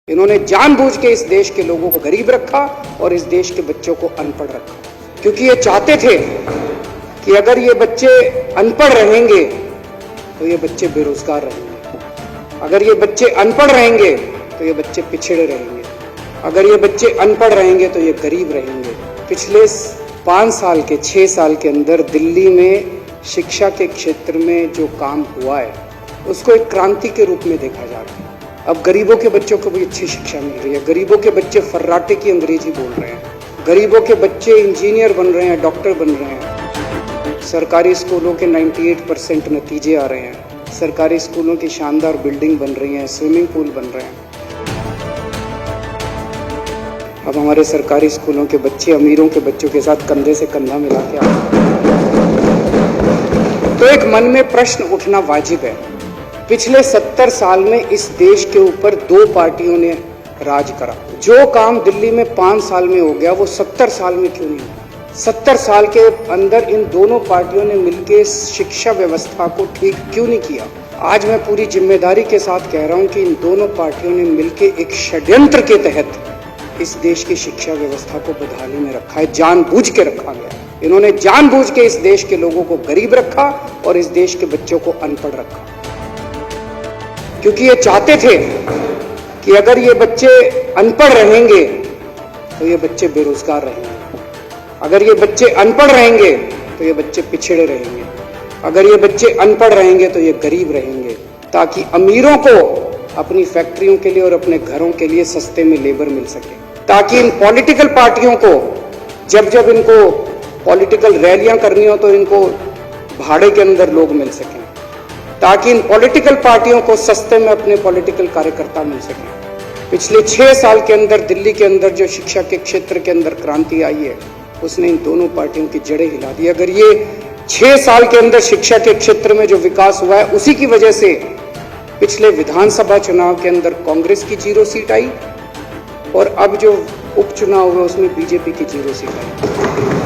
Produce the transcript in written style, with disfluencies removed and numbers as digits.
इन्होंने जानबूझ के इस देश के लोगों को गरीब रखा और इस देश के बच्चों को अनपढ़ रखा, क्योंकि ये चाहते थे कि अगर ये बच्चे अनपढ़ रहेंगे तो ये बच्चे बेरोजगार रहेंगे, अगर ये बच्चे अनपढ़ रहेंगे तो ये बच्चे पिछड़े रहेंगे, अगर ये बच्चे अनपढ़ रहेंगे तो ये गरीब रहेंगे। पिछले 5 साल के 6 साल के अंदर दिल्ली में शिक्षा के क्षेत्र में जो काम हुआ है उसको एक क्रांति के रूप में देखा जा रहा है। अब गरीबों के बच्चों को भी अच्छी शिक्षा मिल रही है, गरीबों के बच्चे फर्राटे की अंग्रेजी बोल रहे हैं, गरीबों के बच्चे इंजीनियर बन रहे हैं, डॉक्टर बन रहे हैं। सरकारी स्कूलों के 98% नतीजे आ रहे हैं, सरकारी स्कूलों की शानदार बिल्डिंग बन रही हैं, स्विमिंग पूल बन रहे हैं। अब हमारे सरकारी स्कूलों के बच्चे अमीरों के बच्चों के साथ कंधे से कंधा मिला के आ रहे हैं। तो एक मन में प्रश्न उठना वाजिब है, पिछले 70 साल में इस देश के ऊपर 2 पार्टियों ने राज करा। जो काम दिल्ली में 5 साल में हो गया वो 70 साल में क्यों नहीं हुआ? 70 साल के अंदर इन दोनों पार्टियों ने मिलकर शिक्षा व्यवस्था को ठीक क्यों नहीं किया? आज मैं पूरी जिम्मेदारी के साथ कह रहा हूं कि इन दोनों पार्टियों ने मिलकर एक षड्यंत्र के तहत इस देश की शिक्षा व्यवस्था को बदहाली में रखा है, जानबूझ के रखा गया। इन्होंने जानबूझ के इस देश के लोगों को गरीब रखा और इस देश के बच्चों को अनपढ़ रखा, क्योंकि ये चाहते थे कि अगर ये बच्चे अनपढ़ रहेंगे तो ये बच्चे बेरोजगार रहेंगे, अगर ये बच्चे अनपढ़ रहेंगे तो ये बच्चे पिछड़े रहेंगे, अगर ये बच्चे अनपढ़ रहेंगे तो ये गरीब रहेंगे, ताकि अमीरों को अपनी फैक्ट्रियों के लिए और अपने घरों के लिए सस्ते में लेबर मिल सके, ताकि इन पॉलिटिकल पार्टियों को जब इनको पॉलिटिकल रैलियां करनी हो तो इनको भाड़े के अंदर लोग मिल सकें, ताकि इन पॉलिटिकल पार्टियों को सस्ते में अपने पॉलिटिकल कार्यकर्ता मिल सकें। पिछले 6 साल के अंदर दिल्ली के अंदर जो शिक्षा के क्षेत्र के अंदर क्रांति आई है उसने इन दोनों पार्टियों की जड़ें हिला दी। अगर ये 6 साल के अंदर शिक्षा के क्षेत्र में जो विकास हुआ है उसी की वजह से पिछले विधानसभा चुनाव के अंदर कांग्रेस की 0 सीट आई और अब जो उपचुनाव हुआ उसमें बीजेपी की 0 सीट आई।